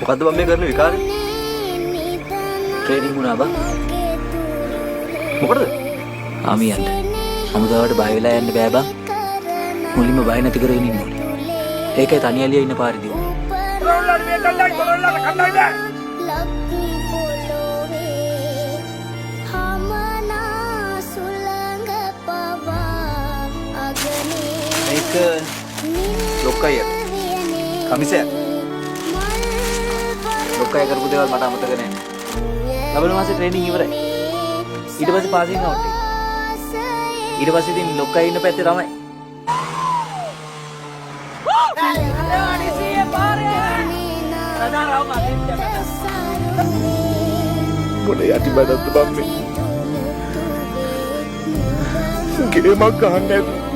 මොකද්ද බම් මේ කරන විකාරේ? ට්‍රේනින් වුණා බං. මොකටද? ආමියන්ට. අමුදාවට බය වෙලා යන්න බෑ බං. මුලින්ම බය නැති කරගෙන ඉන්න ඕනේ. ඒකයි තනි ඇලිය ඉන්න පාරේදී උනේ. කොරොල්ලාට මේ කණ්ඩායම් කොරොල්ලාට කණ්ඩායම් බෑ. මේක ලොක්කය. කමිසය. ලොක්කය කරපු දේවල් මට අමතක නැහැ. ලබන මාසේ ට්‍රේනින් ඉවරයි. ඊට පස්සේ පාසින් අවුට් එක. ඊට පස්සේ ඉතින් ලොක්කයි ඉන්න පැත්තේ තමයි. මොන යටි බඩක්ද බම් මේ. ගේමක් ගහන්න ඇති.